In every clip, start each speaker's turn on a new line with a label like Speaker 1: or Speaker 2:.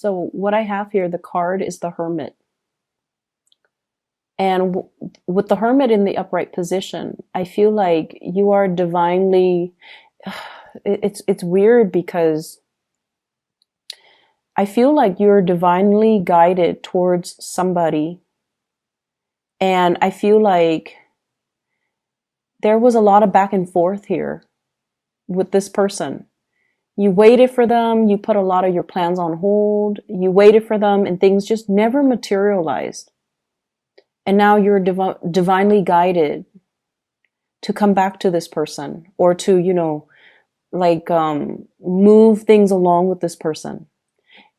Speaker 1: So what I have here, the card is the Hermit. And with the Hermit in the upright position, I feel like you are divinely, it's weird because I feel like you're divinely guided towards somebody. And I feel like there was a lot of back and forth here with this person. You waited for them, you put a lot of your plans on hold, you waited for them, and things just never materialized. And now you're divinely guided to come back to this person, or to, move things along with this person.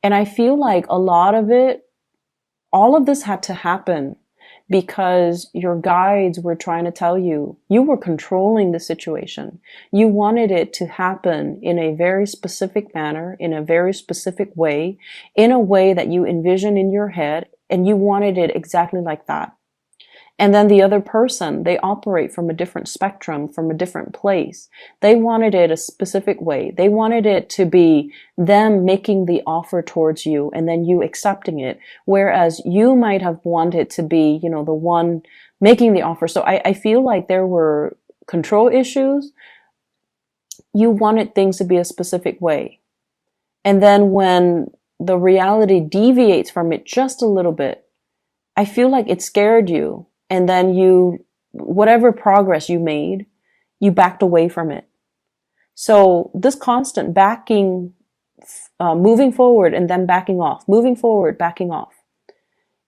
Speaker 1: And I feel like a lot of it, all of this had to happen because your guides were trying to tell you, you were controlling the situation. You wanted it to happen in a very specific manner, in a very specific way, in a way that you envision in your head, and you wanted it exactly like that. And then the other person, they operate from a different spectrum, from a different place. They wanted it a specific way. They wanted it to be them making the offer towards you and then you accepting it. Whereas you might have wanted to be, the one making the offer. So I feel like there were control issues. You wanted things to be a specific way. And then when the reality deviates from it just a little bit, I feel like it scared you. And then whatever progress you made, you backed away from it. So this constant backing, moving forward and then backing off, moving forward, backing off,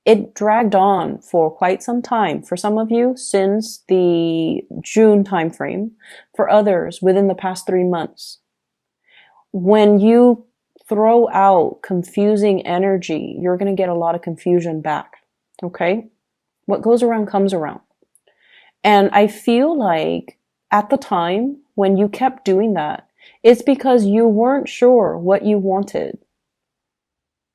Speaker 1: it dragged on for quite some time. For some of you, since the June timeframe. For others, within the past 3 months. When you throw out confusing energy, you're going to get a lot of confusion back. Okay? What goes around comes around. And I feel like at the time when you kept doing that, it's because you weren't sure what you wanted.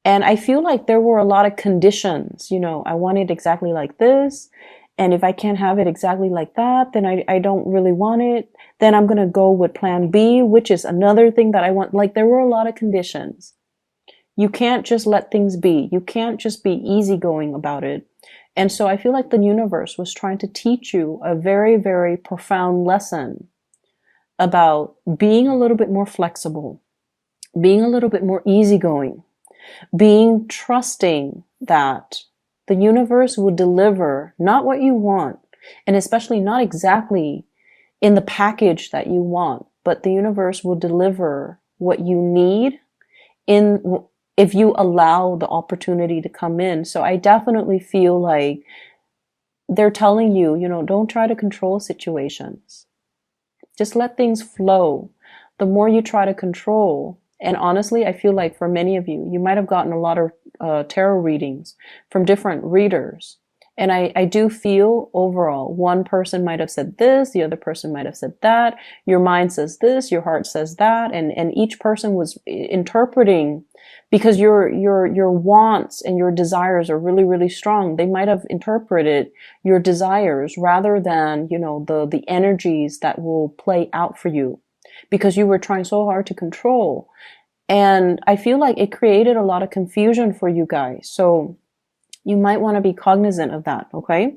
Speaker 1: And I feel like there were a lot of conditions. I want it exactly like this. And if I can't have it exactly like that, then I don't really want it. Then I'm going to go with plan B, which is another thing that I want. Like there were a lot of conditions. You can't just let things be. You can't just be easygoing about it. And so I feel like the universe was trying to teach you a very, very profound lesson about being a little bit more flexible, being a little bit more easygoing, being trusting that the universe will deliver not what you want, and especially not exactly in the package that you want, but the universe will deliver what you need if you allow the opportunity to come in. So I definitely feel like they're telling you, don't try to control situations. Just let things flow. The more you try to control, and honestly, I feel like for many of you, you might have gotten a lot of tarot readings from different readers. And I do feel overall, one person might have said this, the other person might have said that, your mind says this, your heart says that, and each person was interpreting, because your wants and your desires are really, really strong. They might have interpreted your desires rather than, the energies that will play out for you, because you were trying so hard to control. And I feel like it created a lot of confusion for you guys. So you might want to be cognizant of that, okay?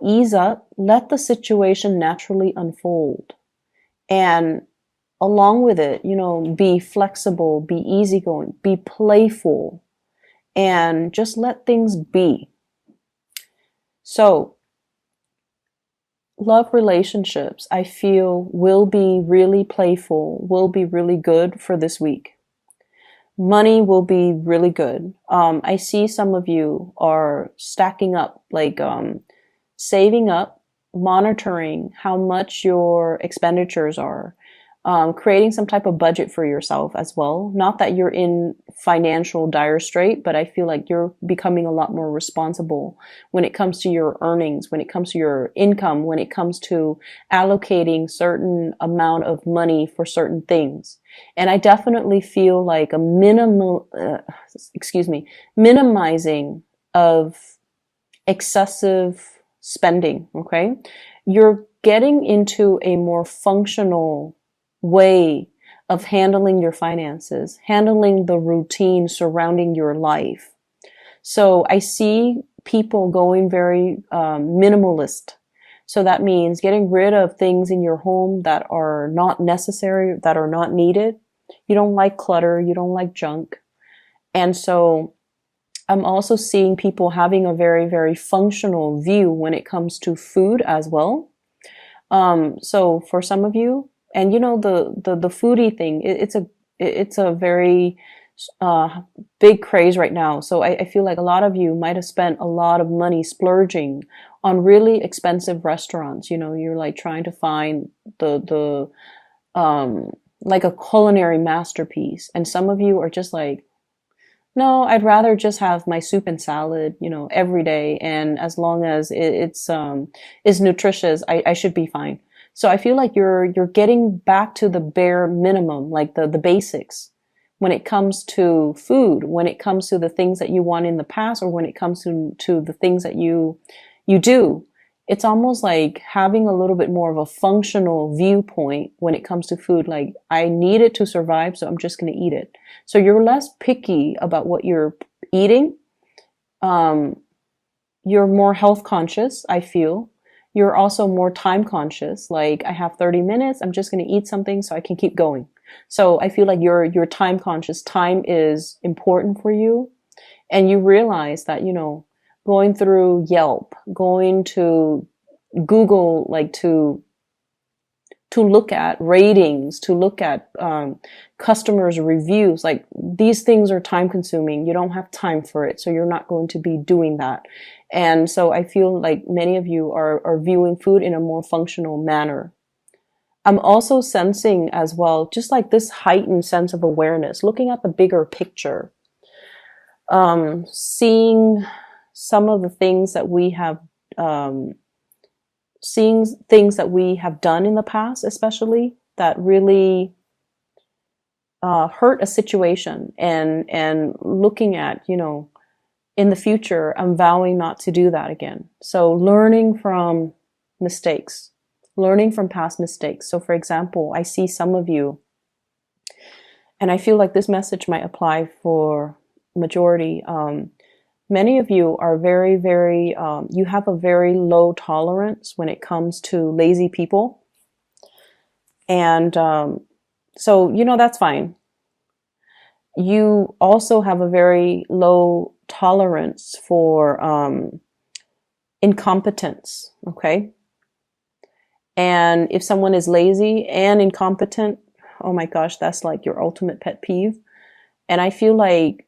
Speaker 1: Ease up, let the situation naturally unfold. And along with it, be flexible, be easygoing, be playful, and just let things be. So, love relationships, I feel, will be really playful, will be really good for this week. Money will be really good. I see some of you are stacking up, saving up, monitoring how much your expenditures are, creating some type of budget for yourself as well. Not that you're in financial dire strait, but I feel like you're becoming a lot more responsible when it comes to your earnings, when it comes to your income, when it comes to allocating certain amount of money for certain things. And I definitely feel like a minimizing of excessive spending, okay? You're getting into a more functional way of handling your finances, handling the routine surrounding your life. So I see people going very minimalist. So that means getting rid of things in your home that are not necessary, that are not needed. You don't like clutter, you don't like junk. And so I'm also seeing people having a very, very functional view when it comes to food as well. So for some of you, and you know, the foodie thing, it's a very big craze right now. So I feel like a lot of you might have spent a lot of money splurging on really expensive restaurants. You know, you're like trying to find like a culinary masterpiece. And some of you are just like, no, I'd rather just have my soup and salad, you know, every day. And as long as it's is nutritious, I should be fine. So I feel like you're getting back to the bare minimum, like the basics when it comes to food, when it comes to the things that you want in the past, or when it comes to the things that you do. It's almost like having a little bit more of a functional viewpoint when it comes to food. Like, I need it to survive, so I'm just going to eat it. So you're less picky about what you're eating. You're more health conscious, I feel. You're also more time conscious. Like, I have 30 minutes, I'm just going to eat something so I can keep going. So I feel like you're time conscious. Time is important for you. And you realize that, you know, going through Yelp, going to Google, like to look at ratings, to look at customers' reviews, like these things are time consuming. You don't have time for it. So you're not going to be doing that. And so I feel like many of you are viewing food in a more functional manner. I'm also sensing as well, just like this heightened sense of awareness, looking at the bigger picture, seeing some of the things that we have, seeing things that we have done in the past, especially that really hurt a situation, and looking at, you know, in the future, I'm vowing not to do that again. So learning from mistakes, learning from past mistakes. So for example, I see some of you, and I feel like this message might apply for majority. Many of you are very, very, you have a very low tolerance when it comes to lazy people. And so, you know, that's fine. You also have a very low tolerance for incompetence, okay? And if someone is lazy and incompetent, oh my gosh, that's like your ultimate pet peeve. And I feel like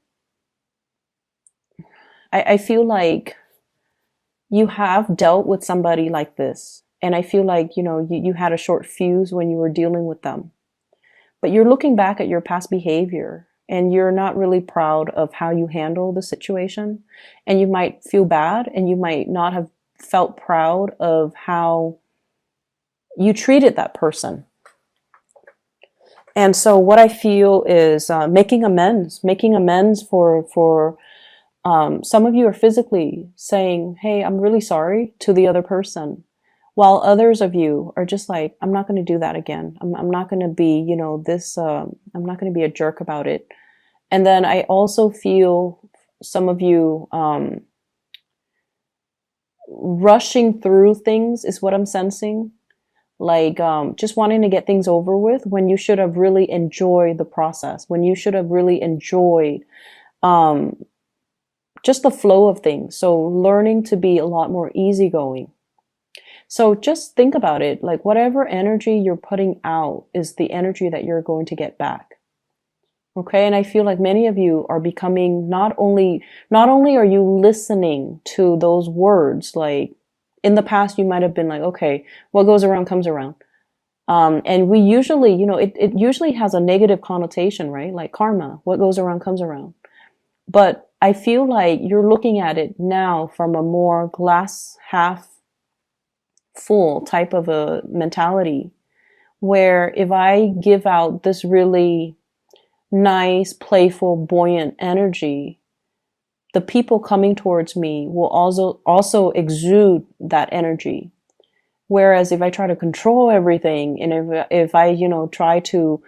Speaker 1: you have dealt with somebody like this. And I feel like, you know, you had a short fuse when you were dealing with them. But you're looking back at your past behavior, and you're not really proud of how you handle the situation. And you might feel bad, and you might not have felt proud of how you treated that person. And so what I feel is making amends for some of you are physically saying, hey, I'm really sorry to the other person. While others of you are just like, I'm not going to do that again. I'm not going to be, you know, I'm not going to be a jerk about it. And then I also feel some of you rushing through things is what I'm sensing. Like just wanting to get things over with when you should have really enjoyed the process, when you should have really enjoyed just the flow of things. So learning to be a lot more easygoing. So just think about it, like whatever energy you're putting out is the energy that you're going to get back. Okay, and I feel like many of you are becoming not only are you listening to those words, like in the past you might have been like, okay, what goes around comes around. And we usually, you know, it usually has a negative connotation, right? Like karma, what goes around comes around. But I feel like you're looking at it now from a more glass half full type of a mentality, where if I give out this really nice, playful, buoyant energy, the people coming towards me will also exude that energy. Whereas if I try to control everything, and if I, you know, try to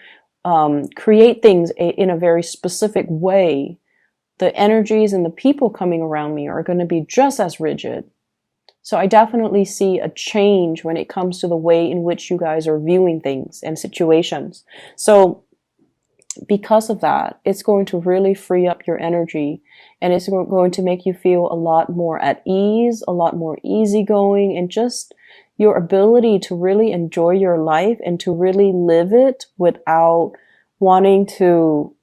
Speaker 1: create things in a very specific way, the energies and the people coming around me are going to be just as rigid. So I definitely see a change when it comes to the way in which you guys are viewing things and situations. So because of that, it's going to really free up your energy, and it's going to make you feel a lot more at ease, a lot more easygoing, and just your ability to really enjoy your life and to really live it without wanting to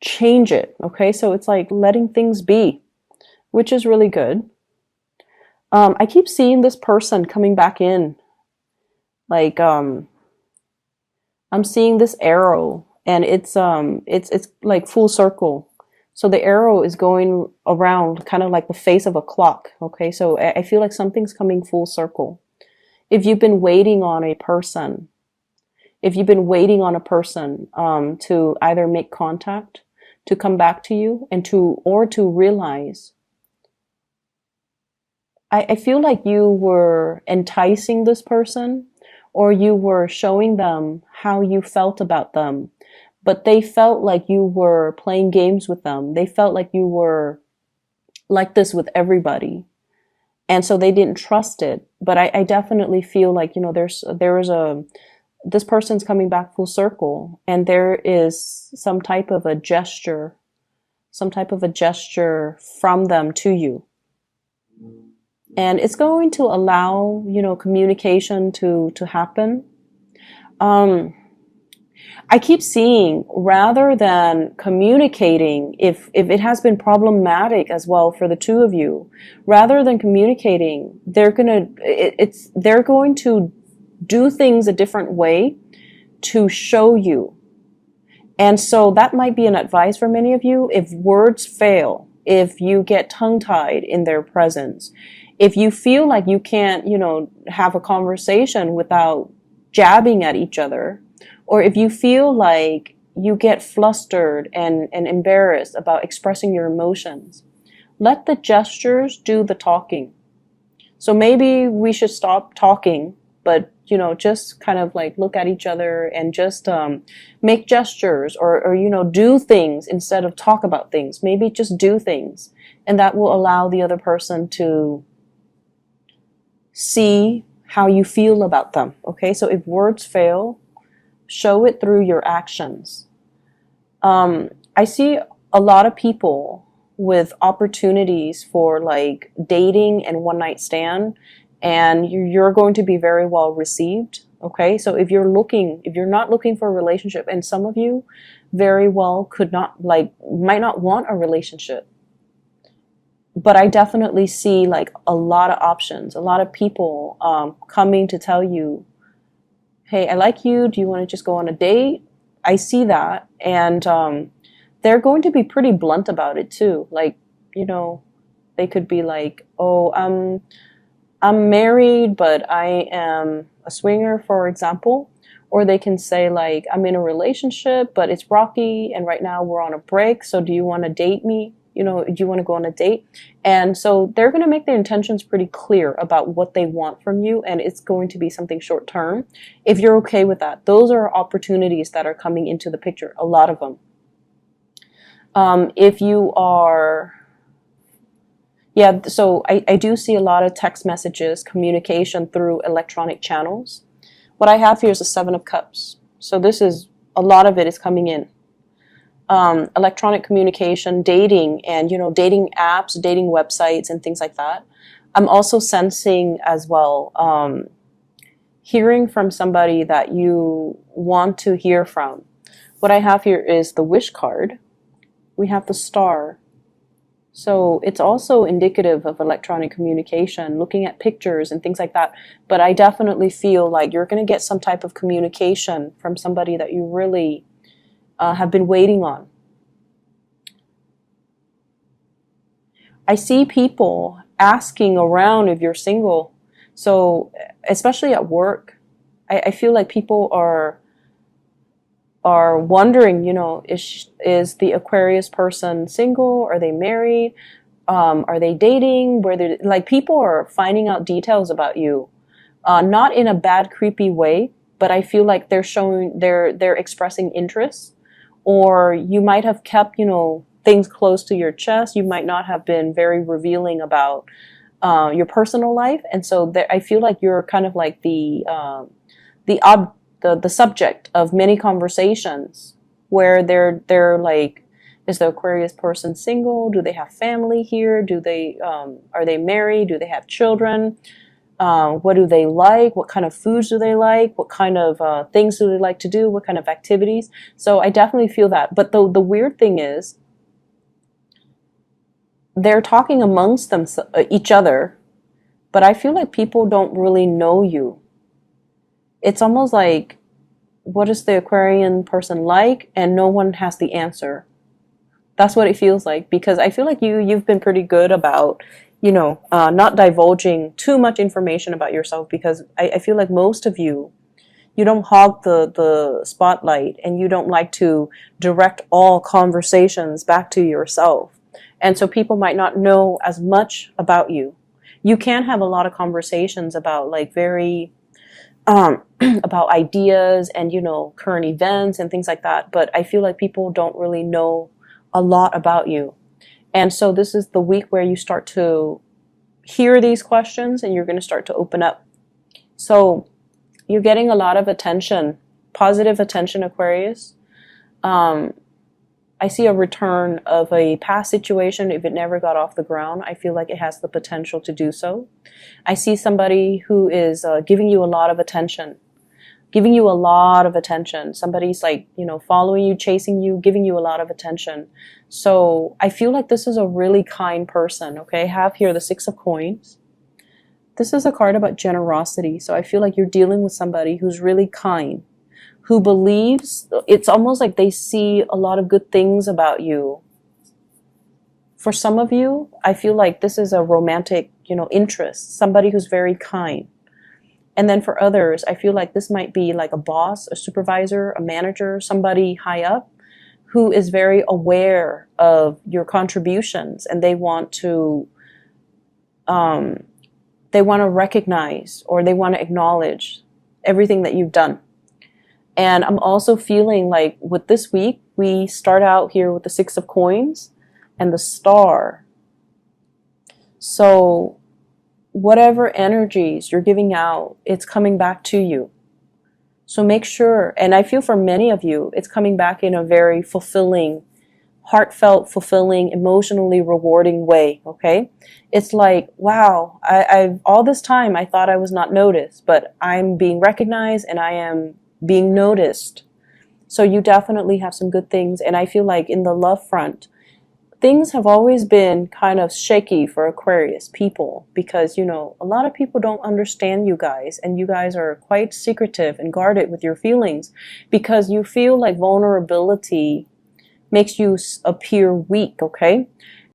Speaker 1: change it. Okay, so it's like letting things be, which is really good. I keep seeing this person coming back in. Like, I'm seeing this arrow, and it's like full circle. So the arrow is going around kind of like the face of a clock. Okay, so I feel like something's coming full circle. If you've been waiting on a person, to either make contact, to come back to you, and to realize, I feel like you were enticing this person, or you were showing them how you felt about them, but they felt like you were playing games with them. They felt like you were like this with everybody. And so they didn't trust it. But I definitely feel like, this person's coming back full circle, and there is some type of a gesture from them to you. And it's going to allow, communication to happen. I keep seeing, rather than communicating, if it has been problematic as well for the two of you, rather than communicating, they're going to do things a different way to show you. And so that might be an advice for many of you. If words fail, if you get tongue-tied in their presence, if you feel like you can't, have a conversation without jabbing at each other, or if you feel like you get flustered and embarrassed about expressing your emotions, let the gestures do the talking. So maybe we should stop talking, but, just kind of like look at each other and just make gestures, or, do things instead of talk about things. Maybe just do things. And that will allow the other person to see how you feel about them. Okay, so if words fail, show it through your actions. I see a lot of people with opportunities for like dating and one night stand, and you're going to be very well received. Okay, so if you're not looking for a relationship, and some of you very well might not want a relationship, but I definitely see like a lot of options, a lot of people coming to tell you, hey, I like you. Do you want to just go on a date? I see that. And they're going to be pretty blunt about it too. Like, they could be like, oh, I'm married, but I am a swinger, for example. Or they can say like, I'm in a relationship, but it's rocky, and right now we're on a break. So do you want to date me? Do you want to go on a date? And so they're going to make their intentions pretty clear about what they want from you, and it's going to be something short term. If you're okay with that, those are opportunities that are coming into the picture, a lot of them. If you are, so I do see a lot of text messages, communication through electronic channels. What I have here is a 7 of Cups. So a lot of it is coming in. Electronic communication, dating, and, dating apps, dating websites, and things like that. I'm also sensing as well, hearing from somebody that you want to hear from. What I have here is the Wish card. We have the Star. So it's also indicative of electronic communication, looking at pictures and things like that. But I definitely feel like you're going to get some type of communication from somebody that you really have been waiting on. I see people asking around if you're single. So especially at work, I feel like people are wondering, is the Aquarius person single? Are they married? Are they dating? Like, people are finding out details about you, not in a bad, creepy way, but I feel like they're expressing interest, or you might have kept, things close to your chest. You might not have been very revealing about your personal life, and so I feel like you're kind of like the subject of many conversations where they're like, is the Aquarius person single? Do they have family here? Do they are they married? Do they have children? What do they like? What kind of foods do they like? What kind of things do they like to do? What kind of activities? So I definitely feel that. But the weird thing is, they're talking amongst them, each other, but I feel like people don't really know you. It's almost like, what is the Aquarian person like? And no one has the answer. That's what it feels like, because I feel like you've been pretty good about, not divulging too much information about yourself, because I feel like most of you don't hog the spotlight, and you don't like to direct all conversations back to yourself. And so people might not know as much about you. You can have a lot of conversations about like very about ideas and current events and things like that, but I feel like people don't really know a lot about you. And so this is the week where you start to hear these questions, and you're going to start to open up. So you're getting a lot of attention, positive attention, Aquarius. I see a return of a past situation. If it never got off the ground, I feel like it has the potential to do so. I see somebody who is giving you a lot of attention. Somebody's like, following you, chasing you, giving you a lot of attention. So I feel like this is a really kind person, okay? I have here the Six of Coins. This is a card about generosity. So I feel like you're dealing with somebody who's really kind, who believes, it's almost like they see a lot of good things about you. For some of you, I feel like this is a romantic, interest, somebody who's very kind. And then for others, I feel like this might be like a boss, a supervisor, a manager, somebody high up who is very aware of your contributions, and they want to recognize, or they want to acknowledge everything that you've done. And I'm also feeling like with this week, we start out here with the Six of Coins and the Star. So whatever energies you're giving out, it's coming back to you. So make sure, and I feel for many of you, it's coming back in a very fulfilling, heartfelt, fulfilling, emotionally rewarding way, okay? It's like, wow, I've all this time I thought I was not noticed, but I'm being recognized and I am being noticed. So you definitely have some good things. And I feel like in the love front, things have always been kind of shaky for Aquarius people, because, a lot of people don't understand you guys, and you guys are quite secretive and guarded with your feelings, because you feel like vulnerability makes you appear weak, okay?